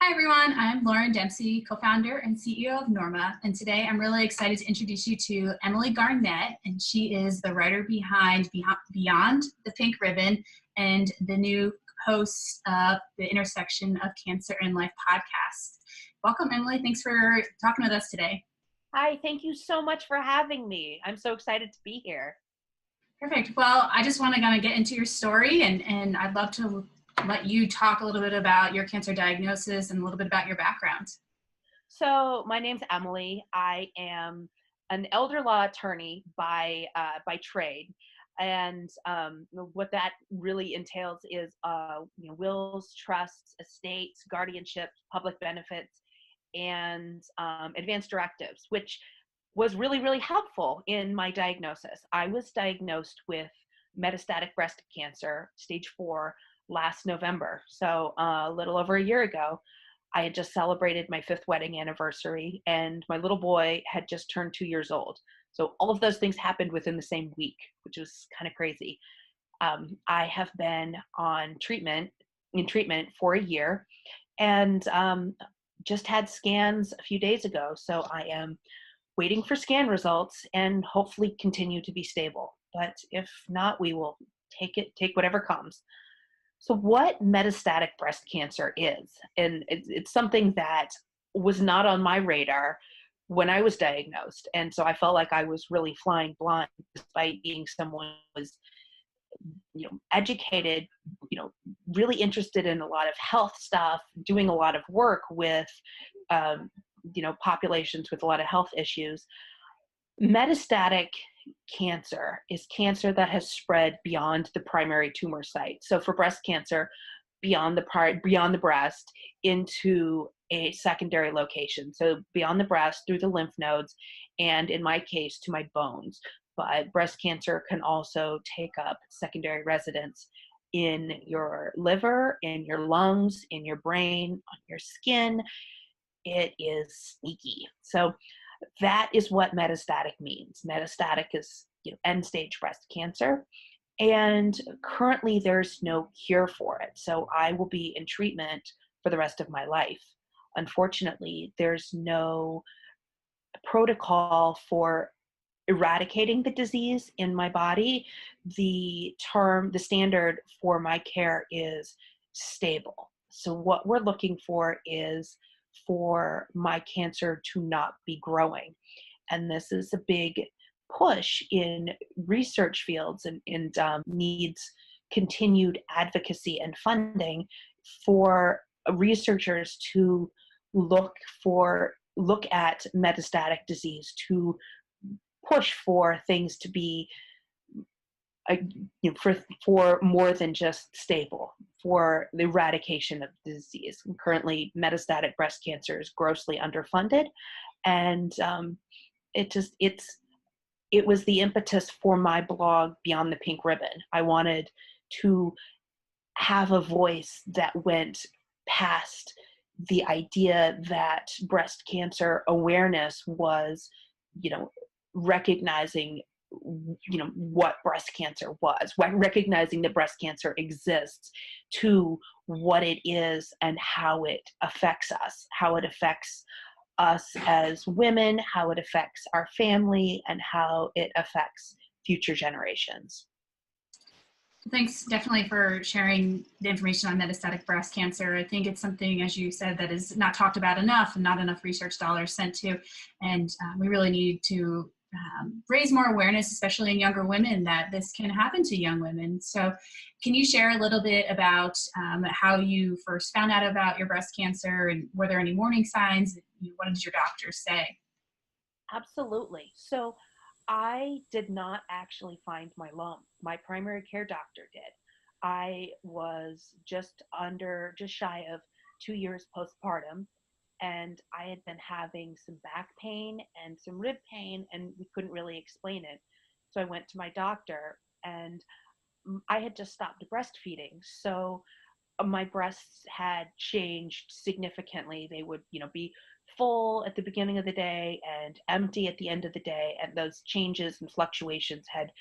Hi everyone, I'm Lauren Dempsey, co-founder and CEO of Norma, and today I'm really excited to introduce you to Emily Garnett, and she is the writer behind Beyond the Pink Ribbon and the new host of the Intersection of Cancer and Life podcast. Welcome, Emily. Thanks for talking with us today. Hi, thank you so much for having me. I'm so excited to be here. Perfect. Well, I just want to kind of get into your story, and I'd love to let you talk a little bit about your cancer diagnosis and a little bit about your background. So my name's Emily. I am an elder law attorney by trade, and what that really entails is wills, trusts, estates, guardianships, public benefits, and advanced directives, which was really, really helpful in my diagnosis. I was diagnosed with metastatic breast cancer, stage 4, last November. So a little over a year ago. I had just celebrated my 5th wedding anniversary, and my little boy had just turned 2 years old. So all of those things happened within the same week, which was kind of crazy. I have been in treatment for a year, and just had scans a few days ago. So I am waiting for scan results and hopefully continue to be stable. But if not, we will take whatever comes. So what metastatic breast cancer is, and it's something that was not on my radar when I was diagnosed. And so I felt like I was really flying blind despite being someone who was, educated, really interested in a lot of health stuff, doing a lot of work with, populations with a lot of health issues. Metastatic cancer is cancer that has spread beyond the primary tumor site. So for breast cancer, beyond the breast into a secondary location. So beyond the breast, through the lymph nodes, and in my case, to my bones. But breast cancer can also take up secondary residence in your liver, in your lungs, in your brain, on your skin. It is sneaky. So that is what metastatic means. Metastatic is end stage breast cancer, and currently there's no cure for it. So I will be in treatment for the rest of my life. Unfortunately, there's no protocol for eradicating the disease in my body. The standard for my care is stable. So what we're looking for is for my cancer to not be growing. And this is a big push in research fields and needs continued advocacy and funding for researchers to look at metastatic disease, to push for things to be for more than just stable, for the eradication of the disease. And currently, metastatic breast cancer is grossly underfunded, and it was the impetus for my blog, Beyond the Pink Ribbon. I wanted to have a voice that went past the idea that breast cancer awareness was, recognizing what breast cancer was, recognizing that breast cancer exists, to what it is and how it affects us as women, how it affects our family, and how it affects future generations. Thanks definitely for sharing the information on metastatic breast cancer. I think it's something, as you said, that is not talked about enough and not enough research dollars sent to. And we really need to raise more awareness, especially in younger women, that this can happen to young women. So can you share a little bit about how you first found out about your breast cancer, and were there any warning signs? What did your doctor say? Absolutely. So I did not actually find my lump. My primary care doctor did. I was just shy of 2 years postpartum, and I had been having some back pain and some rib pain, and we couldn't really explain it. So I went to my doctor, and I had just stopped breastfeeding. So my breasts had changed significantly. They would, be full at the beginning of the day and empty at the end of the day. And those changes and fluctuations had,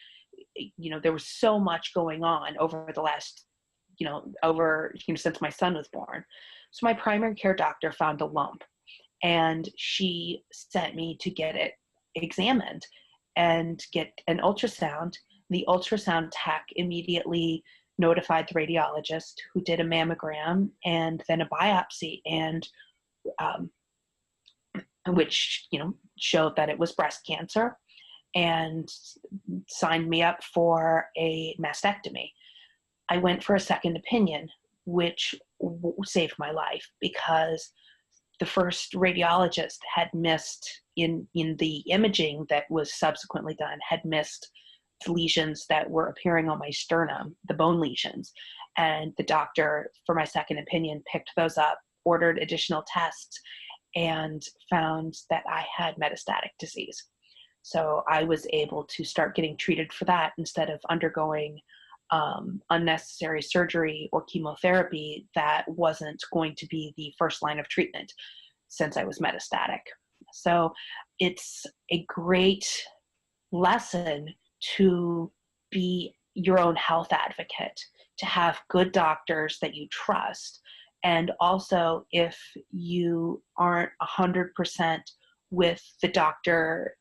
there was so much going on over the last since my son was born. So my primary care doctor found a lump, and she sent me to get it examined and get an ultrasound. The ultrasound tech immediately notified the radiologist, who did a mammogram and then a biopsy, and which showed that it was breast cancer, and signed me up for a mastectomy. I went for a second opinion, which saved my life, because the first radiologist had missed in the imaging that was subsequently done, had missed lesions that were appearing on my sternum, the bone lesions. And the doctor, for my second opinion, picked those up, ordered additional tests, and found that I had metastatic disease. So I was able to start getting treated for that instead of undergoing unnecessary surgery or chemotherapy that wasn't going to be the first line of treatment, since I was metastatic. So it's a great lesson to be your own health advocate, to have good doctors that you trust. And also, if you aren't 100% with the doctor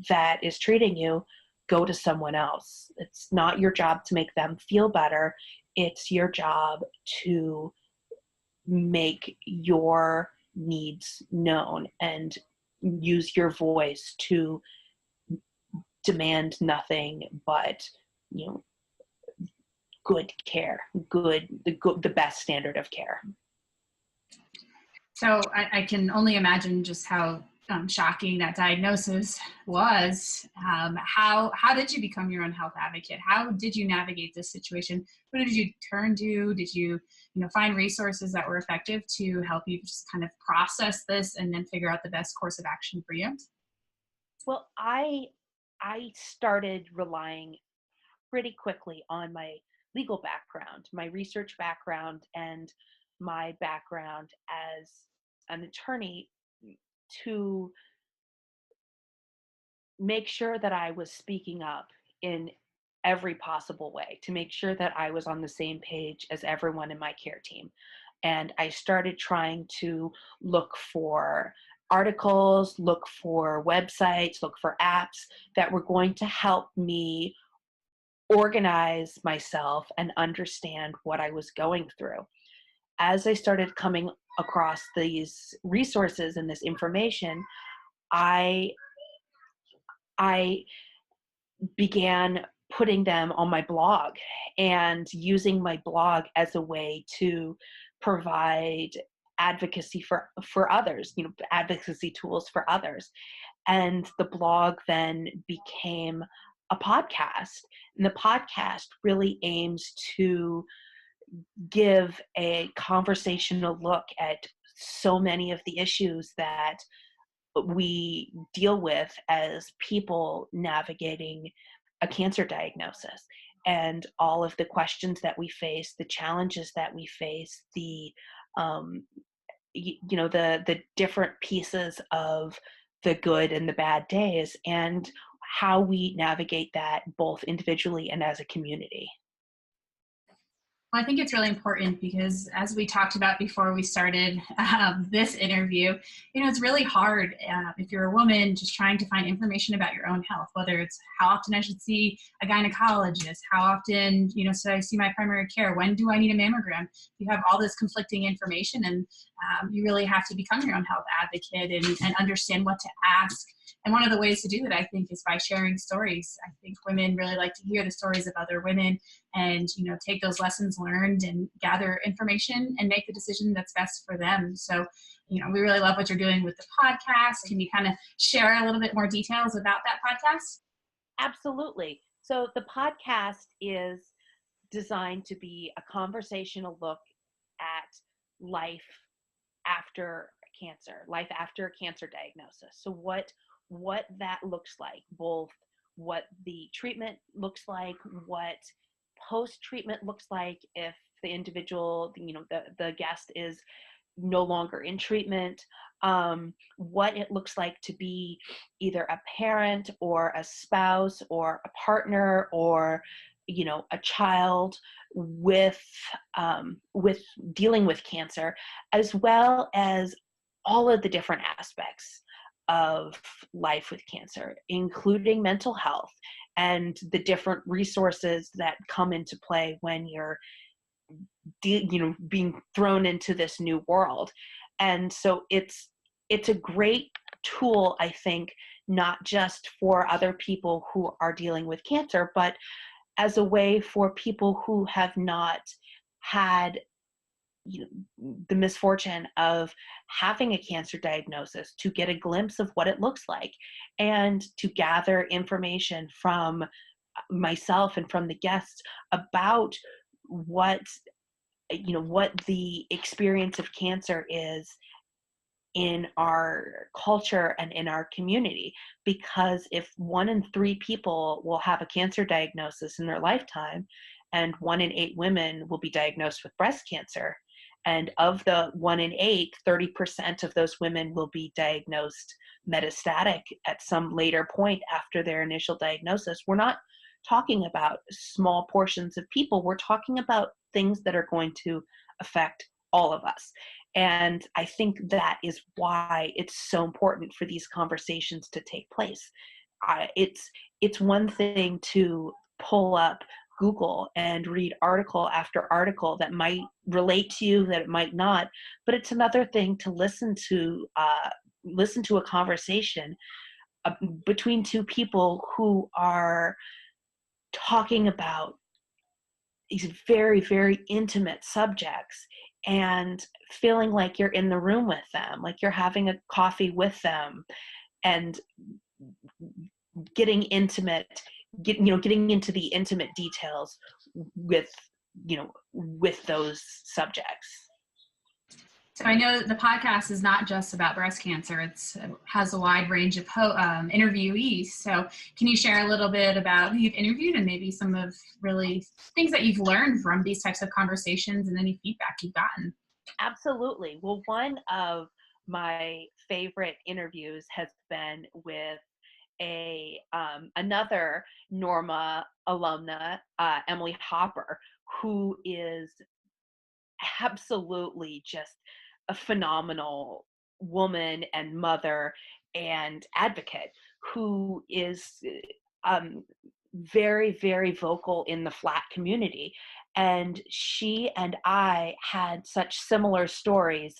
that is treating you, go to someone else. It's not your job to make them feel better. It's your job to make your needs known and use your voice to demand nothing but, good care, the best standard of care. So I can only imagine just how shocking that diagnosis was. How did you become your own health advocate? How did you navigate this situation? Who did you turn to? Did you, find resources that were effective to help you just kind of process this and then figure out the best course of action for you? Well, I started relying pretty quickly on my legal background, my research background, and my background as an attorney, to make sure that I was speaking up in every possible way, to make sure that I was on the same page as everyone in my care team. And I started trying to look for articles, look for websites, look for apps that were going to help me organize myself and understand what I was going through. As I started coming across these resources and this information, I began putting them on my blog and using my blog as a way to provide advocacy for others, advocacy tools for others. And the blog then became a podcast. And the podcast really aims to give a conversational look at so many of the issues that we deal with as people navigating a cancer diagnosis, and all of the questions that we face, the challenges that we face, the the different pieces of the good and the bad days, and how we navigate that both individually and as a community. Well, I think it's really important because, as we talked about before we started this interview, it's really hard if you're a woman just trying to find information about your own health, whether it's how often I should see a gynecologist, how often, should I see my primary care, when do I need a mammogram? You have all this conflicting information, and you really have to become your own health advocate and understand what to ask. And one of the ways to do it, I think, is by sharing stories. I think women really like to hear the stories of other women and, take those lessons learned and gather information and make the decision that's best for them. So, we really love what you're doing with the podcast. Can you kind of share a little bit more details about that podcast? Absolutely. So the podcast is designed to be a conversational look at life after cancer, life after a cancer diagnosis. So what that looks like, both what the treatment looks like, what post-treatment looks like if the individual, the guest is no longer in treatment, what it looks like to be either a parent or a spouse or a partner or a child with dealing with cancer, as well as all of the different aspects of life with cancer, including mental health and the different resources that come into play when you're being thrown into this new world. And so it's a great tool, I think, not just for other people who are dealing with cancer, but as a way for people who have not had the misfortune of having a cancer diagnosis to get a glimpse of what it looks like, and to gather information from myself and from the guests about what what the experience of cancer is in our culture and in our community. Because if 1 in 3 people will have a cancer diagnosis in their lifetime, and 1 in 8 women will be diagnosed with breast cancer, and of the 1 in 8, 30% of those women will be diagnosed metastatic at some later point after their initial diagnosis, we're not talking about small portions of people. We're talking about things that are going to affect all of us. And I think that is why it's so important for these conversations to take place. It's one thing to pull up Google and read article after article that might relate to you, that it might not, but it's another thing to listen to a conversation between 2 people who are talking about these very, very intimate subjects, and feeling like you're in the room with them, like you're having a coffee with them, and getting intimate, getting into the intimate details with, with those subjects. So I know the podcast is not just about breast cancer. It has a wide range of interviewees. So can you share a little bit about who you've interviewed, and maybe some of really things that you've learned from these types of conversations, and any feedback you've gotten? Absolutely. Well, one of my favorite interviews has been with another Norma alumna, Emily Hopper, who is absolutely just a phenomenal woman and mother and advocate, who is very, very vocal in the Flat community. And she and I had such similar stories,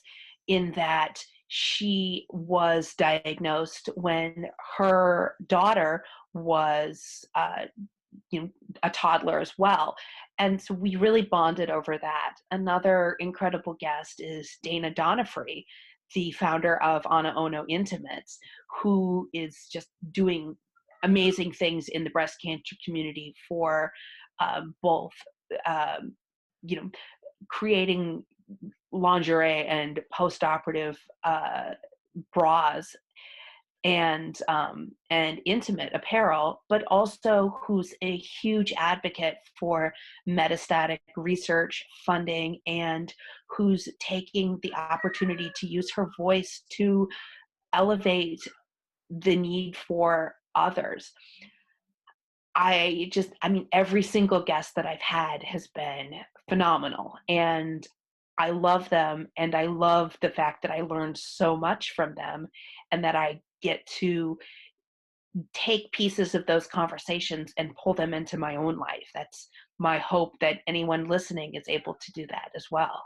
in that she was diagnosed when her daughter was a toddler as well. And so we really bonded over that. Another incredible guest is Dana Donofree, the founder of Ana Ono Intimates, who is just doing amazing things in the breast cancer community for both, creating lingerie and post-operative bras and intimate apparel, but also who's a huge advocate for metastatic research funding, and who's taking the opportunity to use her voice to elevate the need for others. Every single guest that I've had has been phenomenal, and I love them, and I love the fact that I learned so much from them, and that I get to take pieces of those conversations and pull them into my own life. That's my hope, that anyone listening is able to do that as well.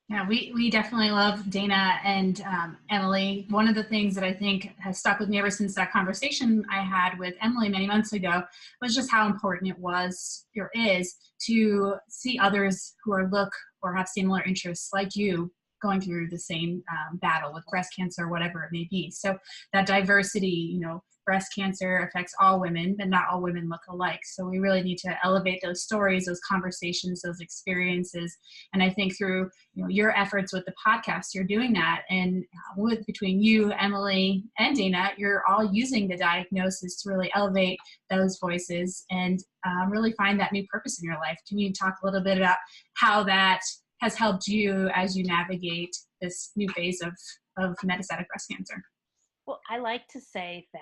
Yeah, we definitely love Dana and Emily. One of the things that I think has stuck with me ever since that conversation I had with Emily many months ago was just how important it was, or is, to see others who look or have similar interests like you going through the same battle with breast cancer, whatever it may be. So that diversity, breast cancer affects all women, but not all women look alike. So we really need to elevate those stories, those conversations, those experiences. And I think through your efforts with the podcast, you're doing that. And between you, Emily, and Dana, you're all using the diagnosis to really elevate those voices and really find that new purpose in your life. Can you talk a little bit about how that has helped you as you navigate this new phase of metastatic breast cancer? Well, I like to say that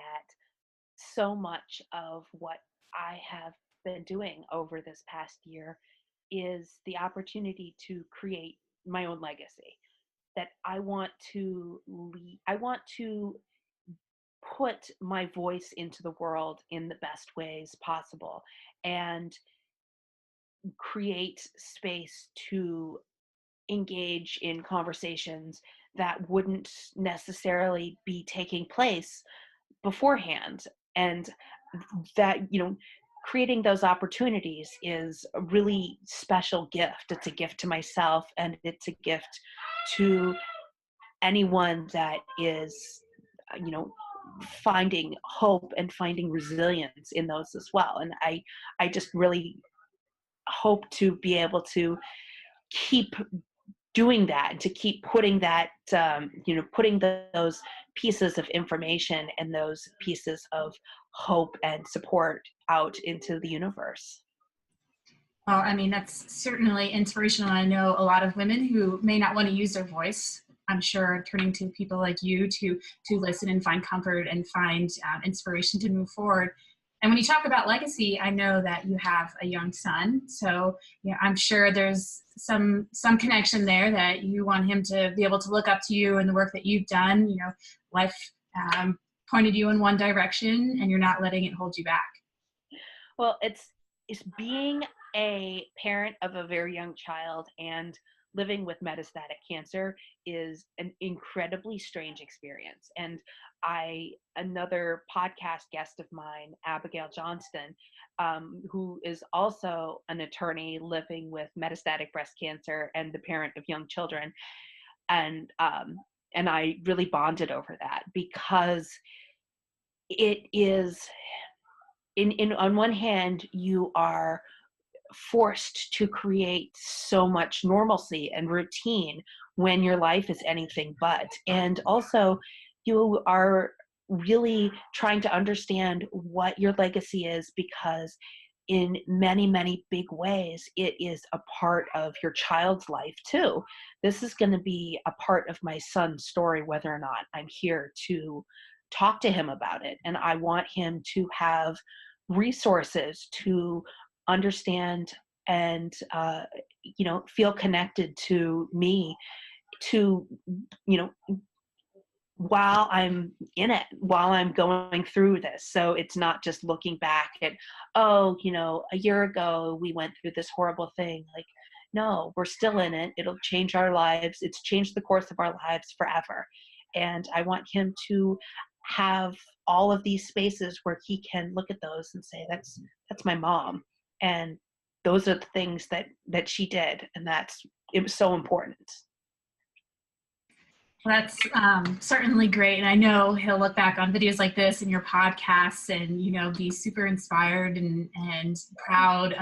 so much of what I have been doing over this past year is the opportunity to create my own legacy. That I want to I want to put my voice into the world in the best ways possible and create space to engage in conversations that wouldn't necessarily be taking place beforehand. And that, creating those opportunities is a really special gift. It's a gift to myself, and it's a gift to anyone that is, you know, finding hope and finding resilience in those as well. And I just really hope to be able to keep doing that, to keep putting that, putting those pieces of information and those pieces of hope and support out into the universe. Well, I mean, that's certainly inspirational. I know a lot of women who may not want to use their voice, I'm sure, turning to people like you to listen and find comfort and find inspiration to move forward. And when you talk about legacy, I know that you have a young son, so I'm sure there's some connection there, that you want him to be able to look up to you and the work that you've done. Life pointed you in one direction, and you're not letting it hold you back. Well, it's being a parent of a very young child and living with metastatic cancer is an incredibly strange experience. And another podcast guest of mine, Abigail Johnston, who is also an attorney living with metastatic breast cancer and the parent of young children, and I really bonded over that, because it is, on one hand, you are forced to create so much normalcy and routine when your life is anything but. And also, you are really trying to understand what your legacy is, because in many, many big ways, it is a part of your child's life too. This is going to be a part of my son's story, whether or not I'm here to talk to him about it. And I want him to have resources to understand and feel connected to me, to while I'm in it, while I'm going through this. So it's not just looking back at, a year ago we went through this horrible thing. Like, no, we're still in it. It'll change our lives. It's changed the course of our lives forever. And I want him to have all of these spaces where he can look at those and say, that's my mom. And those are the things that she did. And it was so important. That's certainly great. And I know he'll look back on videos like this and your podcasts and, be super inspired and proud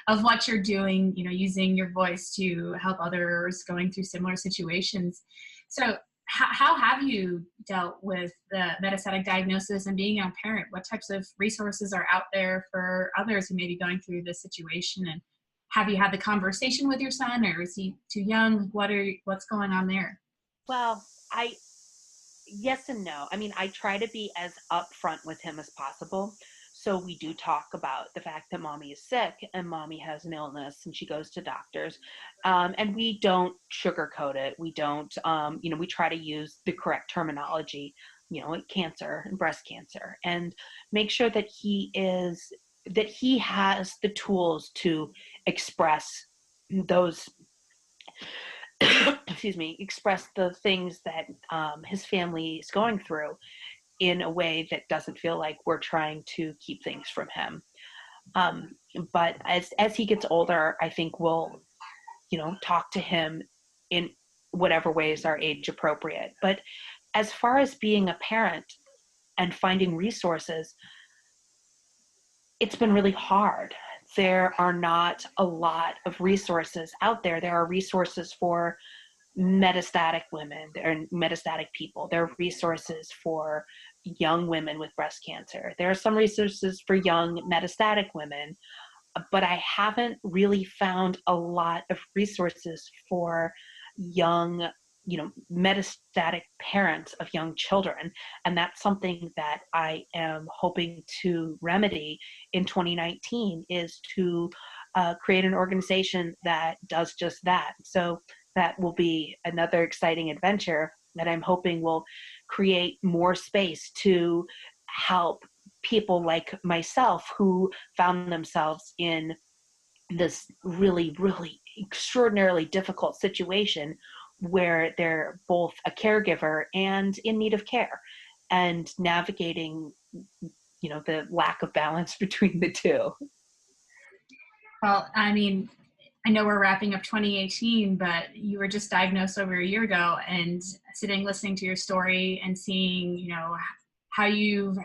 of what you're doing, using your voice to help others going through similar situations. So how have you dealt with the metastatic diagnosis and being a parent? What types of resources are out there for others who may be going through this situation? And have you had the conversation with your son, or is he too young? What's going on there? Well, yes and no. I mean, I try to be as upfront with him as possible. So we do talk about the fact that mommy is sick and mommy has an illness and she goes to doctors. And we don't sugarcoat it. We don't, we try to use the correct terminology, like cancer and breast cancer, and make sure that he has the tools to express those express the things that his family is going through in a way that doesn't feel like we're trying to keep things from him. But as he gets older, I think we'll, talk to him in whatever ways are age appropriate. But as far as being a parent and finding resources, it's been really hard. There are not a lot of resources out there. There are resources for metastatic women, there are metastatic people. There are resources for young women with breast cancer. There are some resources for young metastatic women, but I haven't really found a lot of resources for young metastatic parents of young children. And that's something that I am hoping to remedy in 2019, is to create an organization that does just that. So that will be another exciting adventure that I'm hoping will create more space to help people like myself who found themselves in this really, really extraordinarily difficult situation where they're both a caregiver and in need of care, and navigating, the lack of balance between the two. Well, I mean, I know we're wrapping up 2018, but you were just diagnosed over a year ago, and sitting listening to your story and seeing, how you've,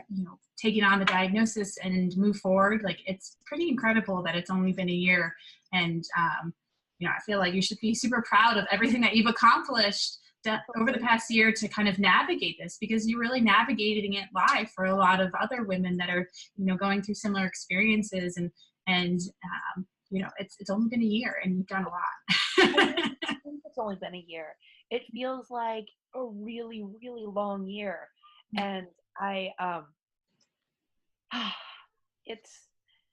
taken on the diagnosis and move forward, like, it's pretty incredible that it's only been a year. And, I feel like you should be super proud of everything that you've accomplished over the past year to kind of navigate this, because you're really navigating it live for a lot of other women that are, going through similar experiences. And it's only been a year and you've done a lot. I think it's only been a year. It feels like a really, really long year. And it's,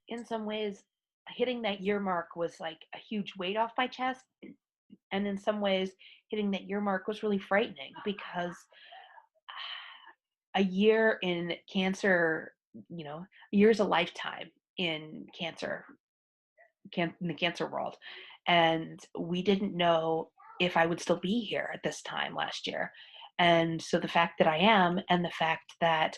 in some ways, hitting that year mark was like a huge weight off my chest. And in some ways, hitting that year mark was really frightening, because a year in cancer, a year's a lifetime in cancer, in the cancer world. And we didn't know if I would still be here at this time last year. And so the fact that I am, and the fact that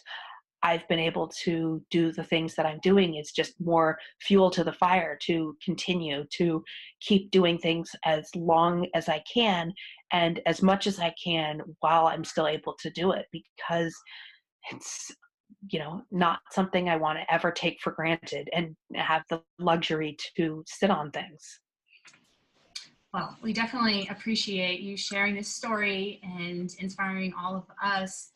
I've been able to do the things that I'm doing, is just more fuel to the fire to continue to keep doing things as long as I can and as much as I can while I'm still able to do it, because it's, not something I want to ever take for granted and have the luxury to sit on things. Well, we definitely appreciate you sharing this story and inspiring all of us.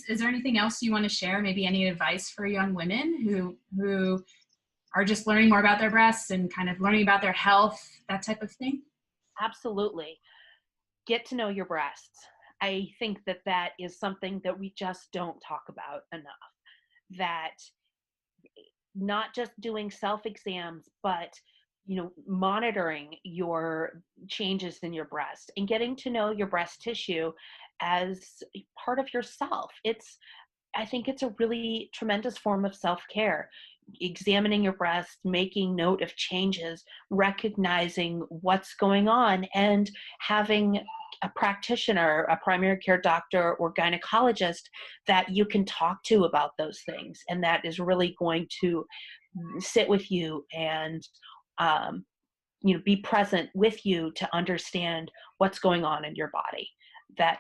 Is there anything else you want to share? Maybe any advice for young women who are just learning more about their breasts and kind of learning about their health, that type of thing? Absolutely. Get to know your breasts. I think that is something that we just don't talk about enough. That not just doing self-exams, but monitoring your changes in your breast and getting to know your breast tissue as part of yourself. I think it's a really tremendous form of self-care. Examining your breast, making note of changes, recognizing what's going on, and having a practitioner, a primary care doctor or gynecologist that you can talk to about those things. And that is really going to sit with you and be present with you to understand what's going on in your body. That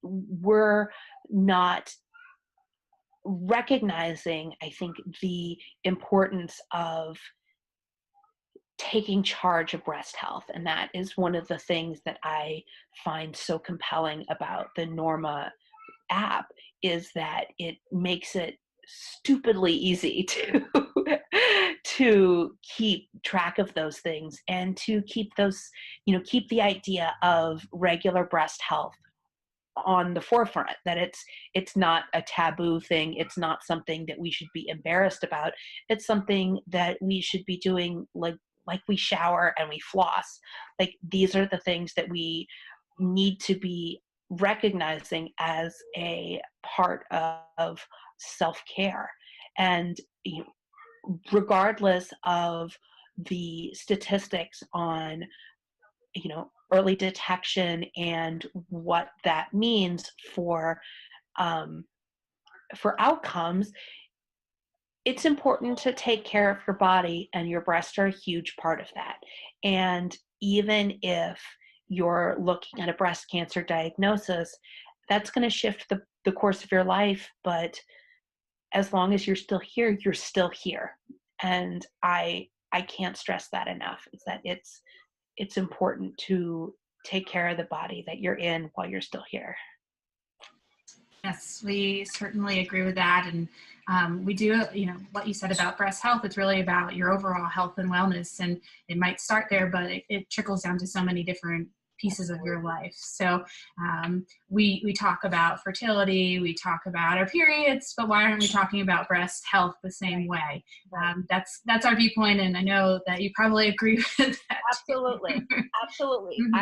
we're not recognizing, I think, the importance of taking charge of breast health. And that is one of the things that I find so compelling about the Norma app, is that it makes it stupidly easy to keep track of those things, and to keep keep the idea of regular breast health on the forefront. That it's not a taboo thing. It's not something that we should be embarrassed about. It's something that we should be doing, like we shower and we floss. Like, these are the things that we need to be recognizing as a part of self-care. And regardless of the statistics on early detection and what that means for outcomes, it's important to take care of your body, and your breasts are a huge part of that. And even if you're looking at a breast cancer diagnosis, that's going to shift the course of your life. But as long as you're still here, you're still here. And I can't stress that enough. Is that it's important to take care of the body that you're in while you're still here. Yes, we certainly agree with that. And we do, what you said about breast health, it's really about your overall health and wellness. And it might start there, but it trickles down to so many different pieces of your life. So we talk about fertility, we talk about our periods, but why aren't we talking about breast health the same way? That's our viewpoint, and I know that you probably agree with that. Absolutely. Absolutely. Mm-hmm.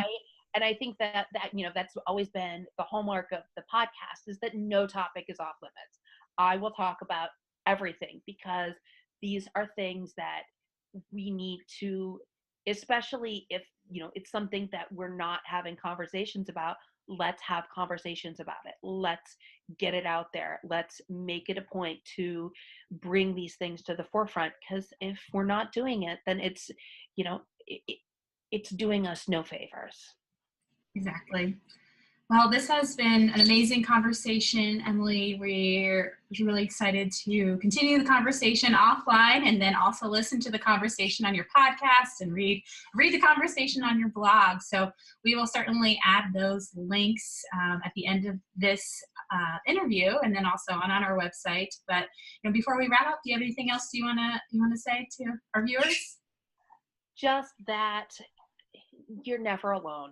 I think that that's always been the hallmark of the podcast, is that no topic is off limits. I will talk about everything, because these are things that we need to, especially if it's something that we're not having conversations about. Let's have conversations about it. Let's get it out there. Let's make it a point to bring these things to the forefront, because if we're not doing it, then it's it's doing us no favors. Exactly. Well, this has been an amazing conversation, Emily. We're really excited to continue the conversation offline, and then also listen to the conversation on your podcast and read the conversation on your blog. So we will certainly add those links at the end of this interview, and then also on our website. But before we wrap up, do you have anything else you wanna say to our viewers? Just that you're never alone.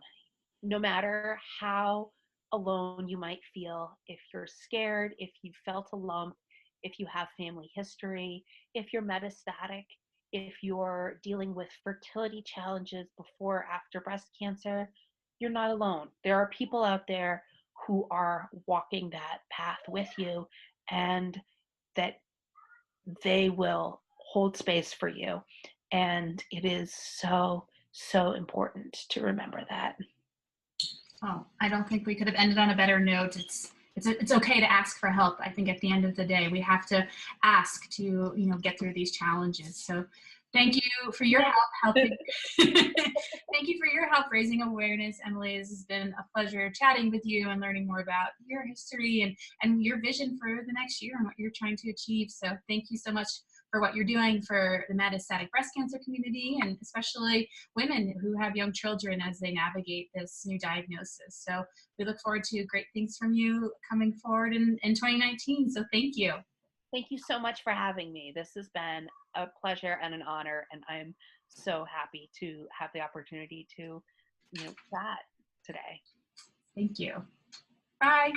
No matter how alone you might feel, if you're scared, if you felt a lump, if you have family history, if you're metastatic, if you're dealing with fertility challenges before or after breast cancer, you're not alone. There are people out there who are walking that path with you, and that they will hold space for you. And it is so, so important to remember that. Oh, I don't think we could have ended on a better note. It's okay to ask for help. I think at the end of the day, we have to ask to get through these challenges. So, thank you for your help helping. Thank you for your help raising awareness, Emily. This has been a pleasure chatting with you and learning more about your history and your vision for the next year and what you're trying to achieve. So, thank you so much for what you're doing for the metastatic breast cancer community, and especially women who have young children as they navigate this new diagnosis. So we look forward to great things from you coming forward in 2019. So thank you. Thank you so much for having me. This has been a pleasure and an honor, and I'm so happy to have the opportunity to chat today. Thank you. Bye.